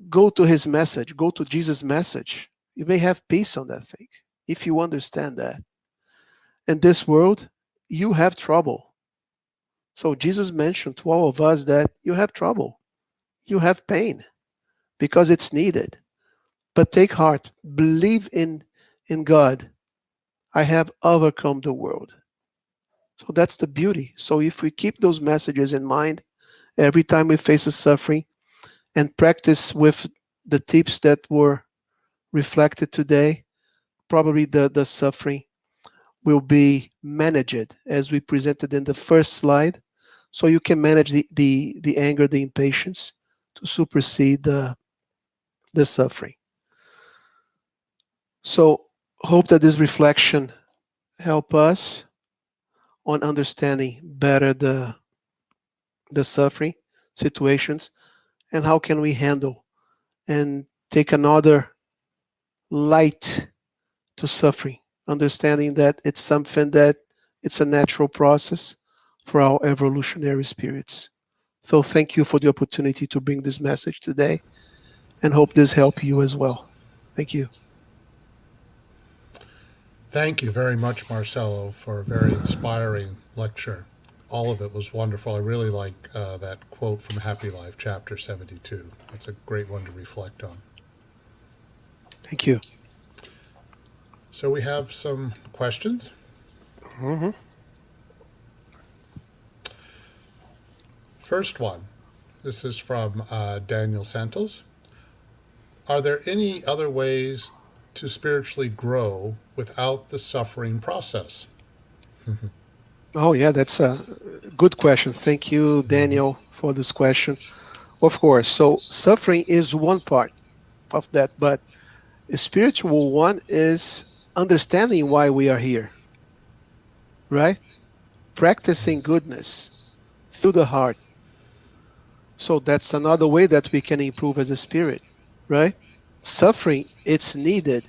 Go to his message. Go to Jesus' message. You may have peace on that thing if you understand that. In this world, you have trouble. So Jesus mentioned to all of us that you have trouble. You have pain because it's needed. But take heart. Believe in God. I have overcome the world. So that's the beauty. So if we keep those messages in mind every time we face a suffering and practice with the tips that were reflected today, probably the suffering will be managed as we presented in the first slide. So you can manage the anger, the impatience to supersede the suffering. So hope that this reflection help us on understanding better the suffering situations and how can we handle and take another light to suffering, understanding that it's something that it's a natural process for our evolutionary spirits. So thank you for the opportunity to bring this message today and hope this help you as well. Thank you. Thank you very much, Marcelo, for a very inspiring lecture. All of it was wonderful. I really like that quote from Happy Life, chapter 72. That's a great one to reflect on. Thank you. So we have some questions. Mm-hmm. First one. This is from Daniel Santos. Are there any other ways to spiritually grow without the suffering process? Oh, yeah, that's a good question. Thank you, Daniel, for this question. Of course. So suffering is one part of that, but the spiritual one is understanding why we are here, right? Practicing goodness through the heart. So that's another way that we can improve as a spirit, right? Suffering, it's needed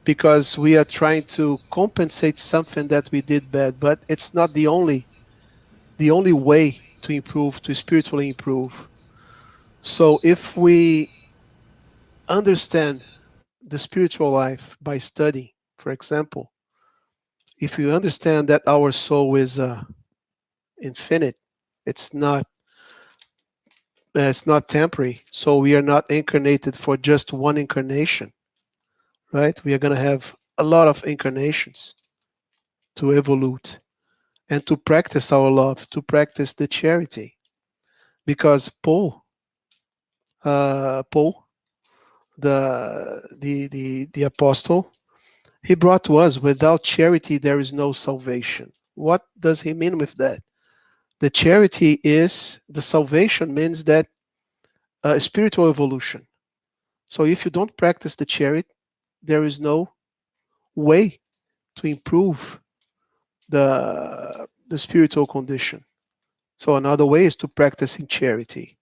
because we are trying to compensate something that we did bad, but it's not the only way to improve, to spiritually improve. So if we understand the spiritual life by studying, for example, if you understand that our soul is infinite, it's not temporary, so we are not incarnated for just one incarnation, right? We are going to have a lot of incarnations to evolve and to practice our love, to practice the charity, because Paul, the apostle, he brought to us, without charity there is no salvation. What does he mean with that? The charity is, the salvation means that spiritual evolution. So if you don't practice the charity, there is no way to improve the spiritual condition. So another way is to practice in charity,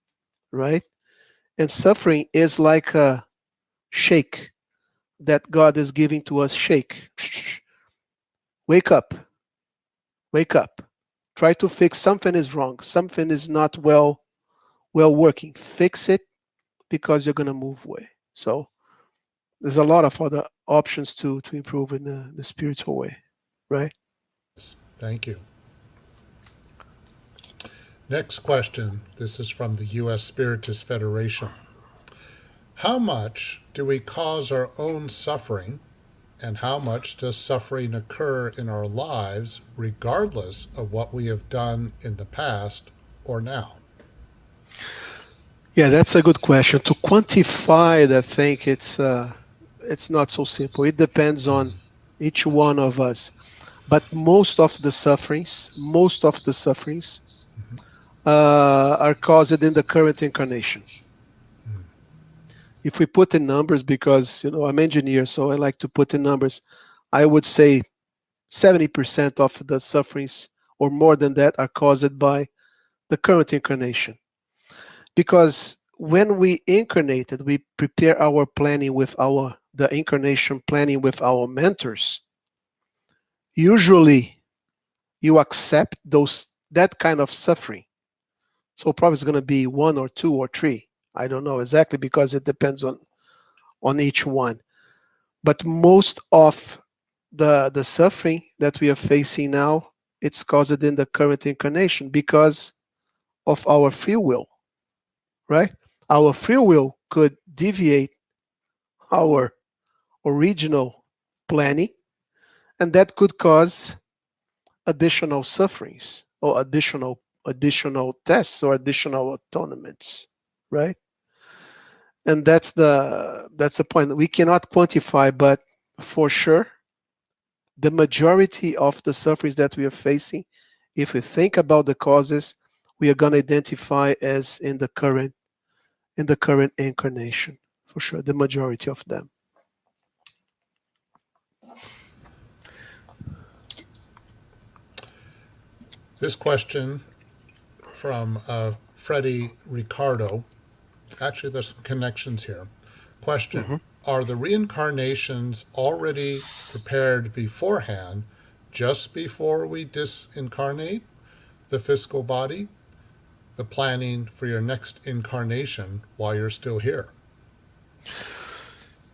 right? And suffering is like a shake that God is giving to us. Shake. Wake up. Wake up. Try to fix something is wrong. Something is not well working. Fix it because you're going to move away. So there's a lot of other options to improve in the spiritual way, right? Thank you. Next question. This is from the U.S. Spiritist Federation. How much do we cause our own suffering, and how much does suffering occur in our lives regardless of what we have done in the past or now? Yeah, that's a good question. To quantify that thing, it's not so simple. It depends on each one of us. But most of the sufferings are caused in the current incarnation. If we put in numbers, because I'm engineer, so I like to put in numbers, I would say 70% of the sufferings, or more than that, are caused by the current incarnation. Because when we incarnated, we prepare our planning with the incarnation planning with our mentors. Usually, you accept that kind of suffering. So probably it's going to be 1 or 2 or 3. I don't know exactly, because it depends on each one. But most of the suffering that we are facing now, it's caused in the current incarnation because of our free will, right? Our free will could deviate our original planning, and that could cause additional sufferings or additional tests or additional atonements, right? And that's the point. We cannot quantify, but for sure, the majority of the sufferings that we are facing, if we think about the causes, we are going to identify as in the current incarnation, for sure, the majority of them. This question from Freddie Ricardo. Actually, there's some connections here. Question. Are the reincarnations already prepared beforehand, just before we disincarnate the physical body? The planning for your next incarnation while you're still here?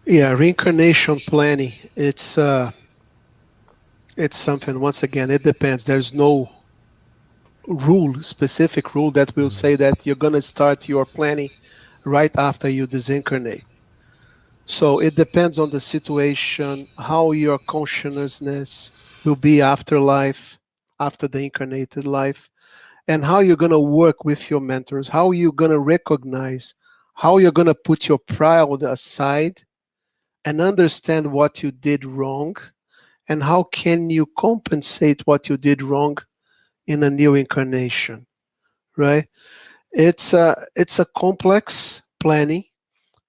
Yeah, reincarnation planning. It's It's something, once again, it depends. There's no specific rule that will say that you're going to start your planning right after you disincarnate. So it depends on the situation, how your consciousness will be after life, after the incarnated life, and how you're going to work with your mentors, how you're going to recognize, how you're going to put your pride aside and understand what you did wrong, and how can you compensate what you did wrong in a new incarnation, right? It's a complex planning.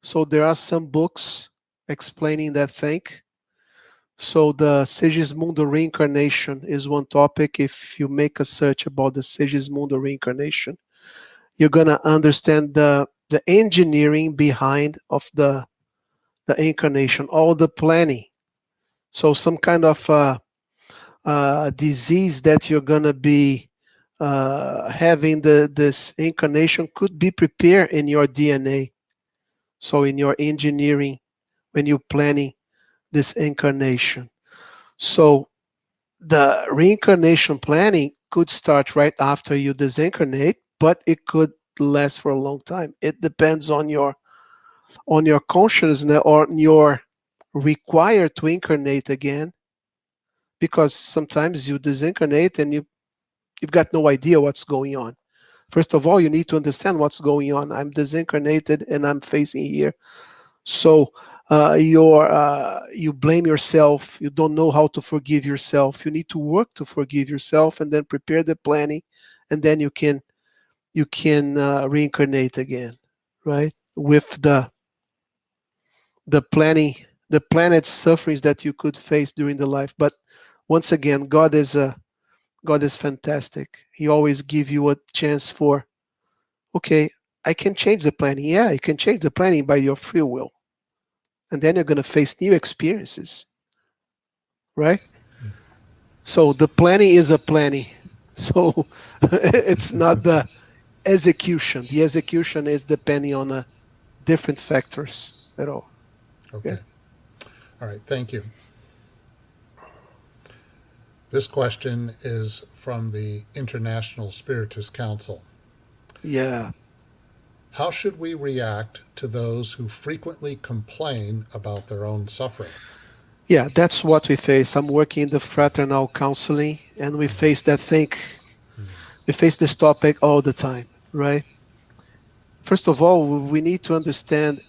So there are some books explaining that thing. So the Sigismundo reincarnation is one topic. If you make a search about the Sigismundo reincarnation, you're gonna understand the engineering behind of the incarnation, all the planning. So some kind of disease that you're gonna be having this incarnation could be prepared in your DNA. So in your engineering, when you're planning this incarnation. So the reincarnation planning could start right after you disincarnate, but it could last for a long time. It depends on your consciousness or your required to incarnate again, because sometimes you disincarnate and you've got no idea what's going on. First of all, you need to understand what's going on. I'm disincarnated and I'm facing here. So you blame yourself. You don't know how to forgive yourself. You need to work to forgive yourself and then prepare the planning, and then you can reincarnate again, right? With the planning, the planet's sufferings that you could face during the life. But once again, God is fantastic. He always give you a chance for, okay, I can change the planning. Yeah, you can change the planning by your free will. And then you're going to face new experiences, right? So the planning is a planning. So it's not the execution. The execution is depending on different factors at all. Okay. All right. Thank you. This question is from the International Spiritist Council. Yeah. How should we react to those who frequently complain about their own suffering? Yeah, that's what we face. I'm working in the fraternal counseling, and we face that thing. We face this topic all the time, right? First of all, we need to understand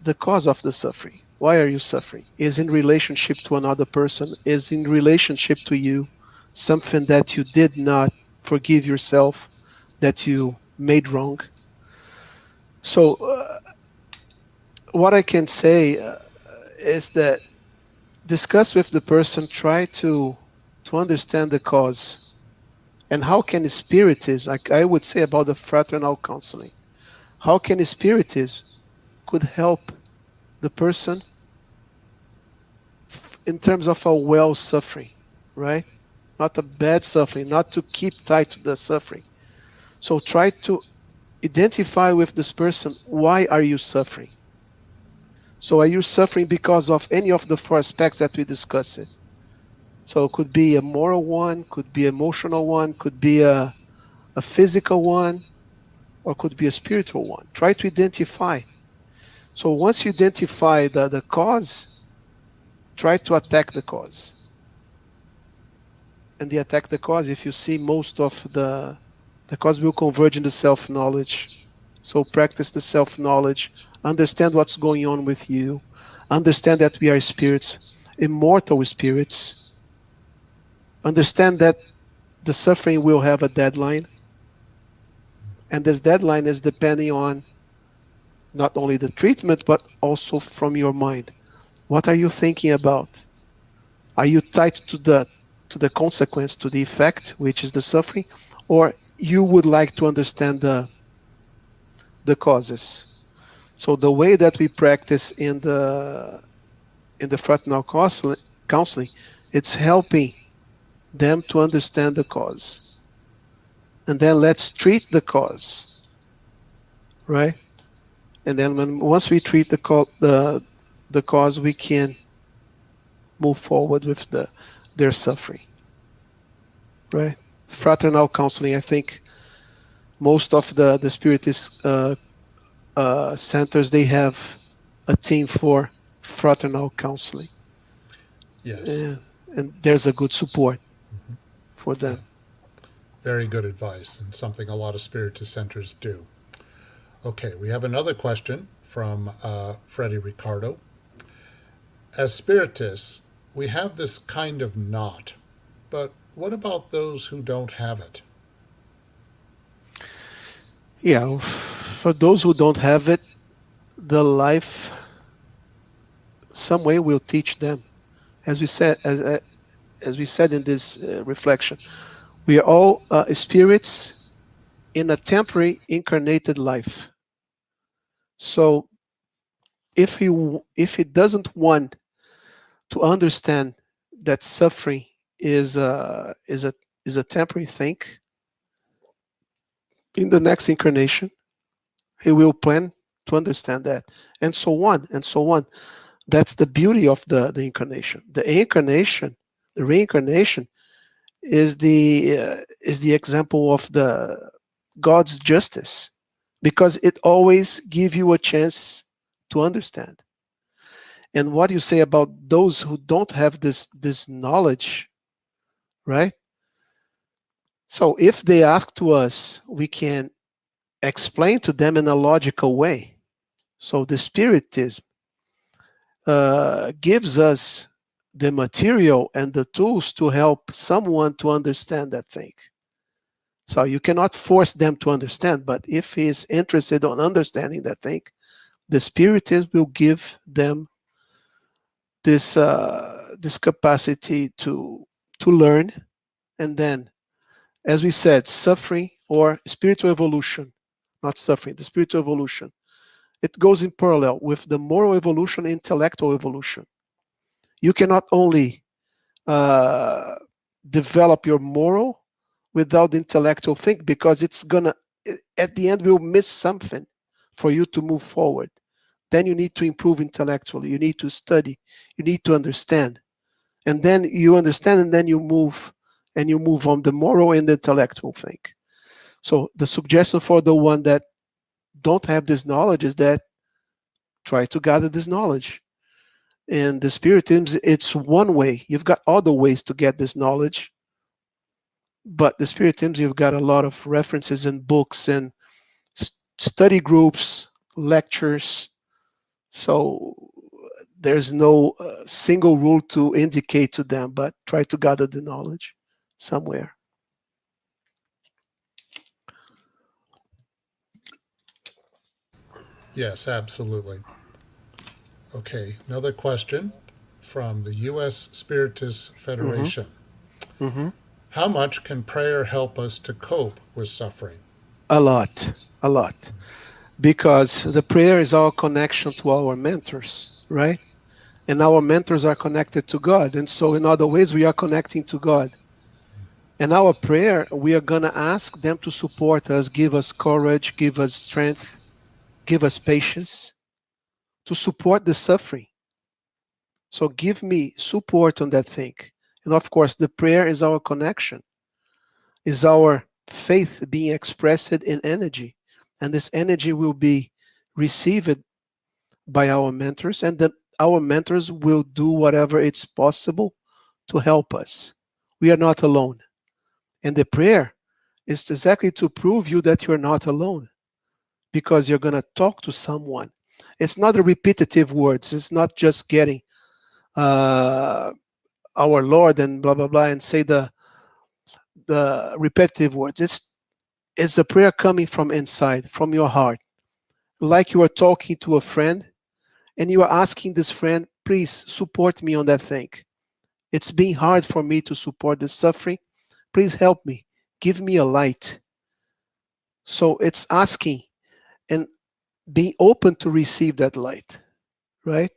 the cause of the suffering. Why are you suffering? Is in relationship to another person, is in relationship to you, something that you did not forgive yourself, that you made wrong. So what I can say is that discuss with the person, try to understand the cause. And how can spiritism, like I would say about the fraternal counseling, how can spiritism could help the person in terms of a well suffering, right? Not a bad suffering, not to keep tied to the suffering. So try to identify with this person, why are you suffering? So are you suffering because of any of the four aspects that we discussed? So it could be a moral one, could be emotional one, could be a physical one, or could be a spiritual one. Try to identify. So once you identify the cause, try to attack the cause. And the attack the cause, if you see most of the cause will converge in the self-knowledge. So practice the self-knowledge, understand what's going on with you, understand that we are spirits, immortal spirits, understand that the suffering will have a deadline, and this deadline is depending on not only the treatment, but also from your mind. What are you thinking about? Are you tied to the consequence, to the effect, which is the suffering, or you would like to understand the causes? So the way that we practice in the fraternal counseling, it's helping them to understand the cause. And then let's treat the cause, right? And then once we treat the cause, we can move forward with the their suffering, right? Fraternal counseling, I think most of the spiritist centers, they have a team for fraternal counseling. Yes. And there's a good support Mm-hmm. for Yeah. them. Very good advice, and something a lot of spiritist centers do. Okay, we have another question from Freddie Ricardo. As spiritists, we have this kind of knot, but what about those who don't have it? Yeah, for those who don't have it, the life some way will teach them. As we said, as we said in this reflection, we are all spirits in a temporary incarnated life. So if he doesn't want to understand that suffering is a temporary thing, in the next incarnation he will plan to understand that, and so on and so on. That's the beauty of the incarnation. The reincarnation is the example of the God's justice, because it always gives you a chance to understand. And what you say about those who don't have this knowledge, right? So if they ask to us, we can explain to them in a logical way. So the spiritism gives us the material and the tools to help someone to understand that thing. So you cannot force them to understand, but if he is interested on understanding that thing, the spiritism will give them this capacity to learn. And then, as we said, suffering or spiritual evolution, not suffering, the spiritual evolution, it goes in parallel with the moral evolution, intellectual evolution. You cannot only uh, develop your moral without the intellectual thing, because it's gonna at the end will miss something for you to move forward. Then you need to improve intellectually, you need to study, you need to understand, and then you understand, and then you move on the moral and the intellectual thing. So the suggestion for the one that don't have this knowledge is that try to gather this knowledge. And the spiritism, it's one way. You've got other ways to get this knowledge, but the spiritism, you've got a lot of references and books and study groups, lectures. So there's no single rule to indicate to them, but try to gather the knowledge somewhere. Yes, absolutely. Okay, another question from the U.S. Spiritist Mm-hmm. Federation. Mm-hmm. How much can prayer help us to cope with suffering? A lot. Because the prayer is our connection to our mentors, right? And our mentors are connected to God. And so, in other ways, we are connecting to God. And our prayer, we are going to ask them to support us, give us courage, give us strength, give us patience to support the suffering. So, give me support on that thing. And of course, the prayer is our connection, is our faith being expressed in energy. And this energy will be received by our mentors, and then our mentors will do whatever it's possible to help us. We are not alone. And the prayer is exactly to prove you that you're not alone, because you're going to talk to someone. It's not a repetitive words. It's not just getting uh, our Lord and blah blah blah and say the repetitive words. It's a prayer coming from inside, from your heart, like you are talking to a friend, and you are asking this friend, please support me on that thing. It's been hard for me to support the suffering. Please help me. Give me a light. So it's asking and being open to receive that light, right?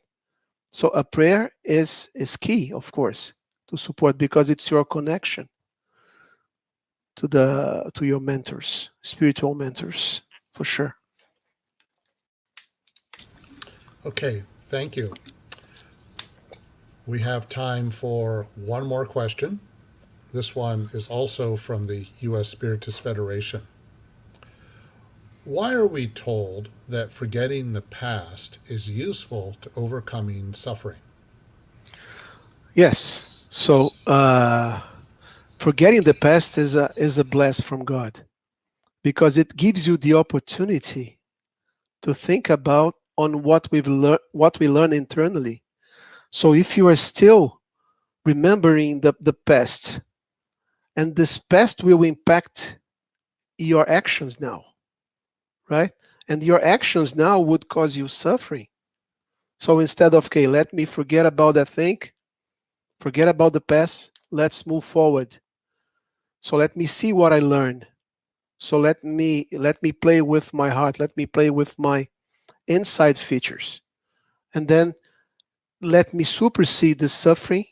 So a prayer is key, of course, to support, because it's your connection to your mentors, spiritual mentors, for sure. Okay, thank you. We have time for one more question. This one is also from the U.S. Spiritist Federation. Why are we told that forgetting the past is useful to overcoming suffering? Yes. So forgetting the past is a bless from God, because it gives you the opportunity to think about on what we learn internally. So if you are still remembering the past, and this past will impact your actions now, right? And your actions now would cause you suffering. So instead of, okay, let me forget about that thing, forget about the past, let's move forward. So let me see what I learned. So let me play with my heart, let me play with my inside features. And then let me supersede the suffering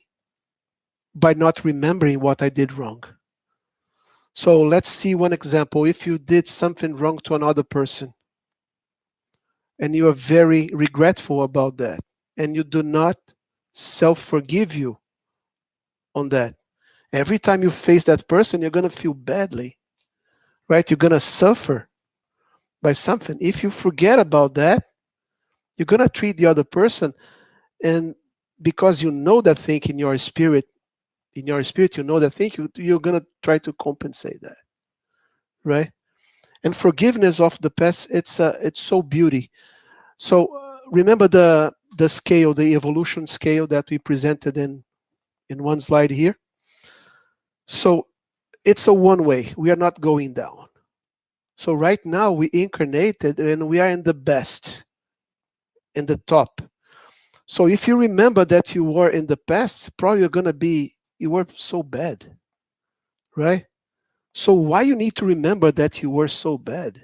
by not remembering what I did wrong. So let's see one example. If you did something wrong to another person and you are very regretful about that, and you do not self-forgive you on that, every time you face that person, you're going to feel badly, right? You're going to suffer by something. If you forget about that, you're going to treat the other person, and because you know that thing in your spirit, you know that thing, you're going to try to compensate that, right? And forgiveness of the past, it's so beauty. So remember the scale, the evolution scale that we presented in one slide here. So it's a one way. We are not going down. So right now we incarnated and we are in the best, in the top. So if you remember that you were in the past, probably you're gonna be, you were so bad, right? So why you need to remember that you were so bad?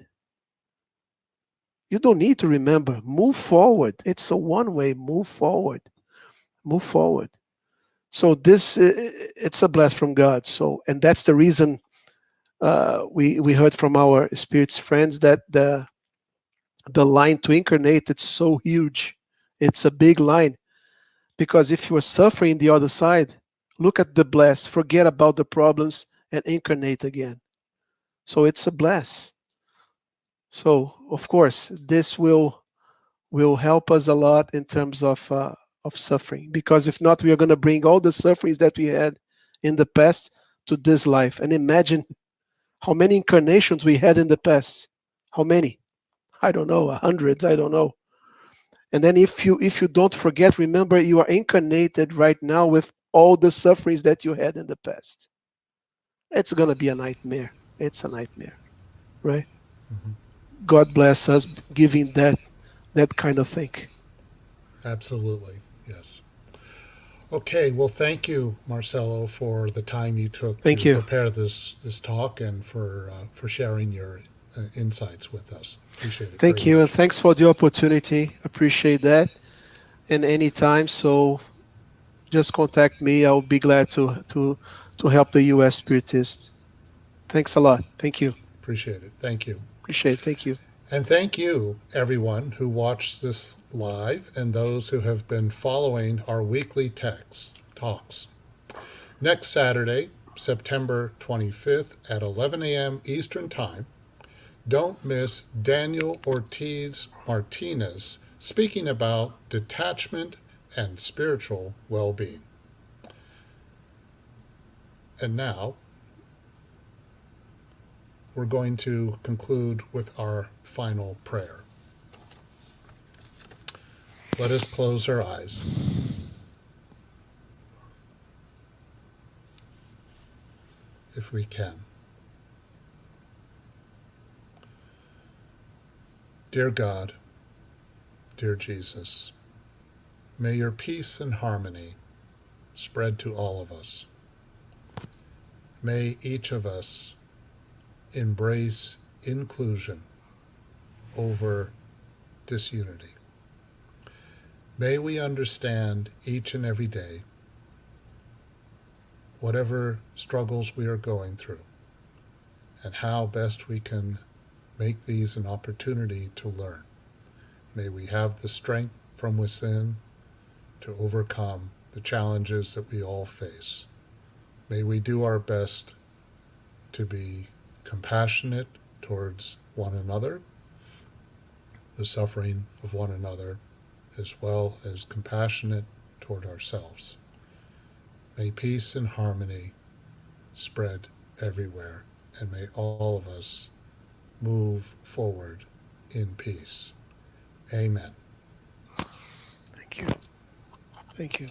You don't need to remember. Move forward. It's a one way. Move forward. Move forward. So this, it's a bless from God. So, and that's the reason we heard from our spirits friends that the line to incarnate, it's so huge. It's a big line, because if you are suffering the other side, look at the bless, forget about the problems and incarnate again. So it's a bless. So of course this will help us a lot in terms of suffering, because if not, we are going to bring all the sufferings that we had in the past to this life. And imagine how many incarnations we had in the past. How many? I don't know, hundreds, I don't know. And then if you don't forget, remember you are incarnated right now with all the sufferings that you had in the past. It's going to be a nightmare. It's a nightmare, right? Mm-hmm. God bless us giving that kind of thing. Absolutely, yes. Okay, well, thank you, Marcelo, for the time you took Thank to you. prepare this talk and for sharing your insights with us. Appreciate it very Thank you, and much. thanks for the opportunity. Appreciate that. And anytime, so just contact me. I'll be glad to help the U.S. Spiritist. Thanks a lot. Thank you. Appreciate it. Thank you. Appreciate it. Thank you. And thank you, everyone who watched this live and those who have been following our weekly talks. Next Saturday, September 25th at 11 a.m. Eastern Time, don't miss Daniel Ortiz Martinez speaking about detachment and spiritual well-being. And now, we're going to conclude with our final prayer. Let us close our eyes. If we can. Dear God, dear Jesus, may your peace and harmony spread to all of us. May each of us embrace inclusion over disunity. May we understand each and every day whatever struggles we are going through and how best we can make these an opportunity to learn. May we have the strength from within to overcome the challenges that we all face. May we do our best to be compassionate towards one another, the suffering of one another, as well as compassionate toward ourselves. May peace and harmony spread everywhere, and may all of us move forward in peace. Amen. Thank you. Thank you.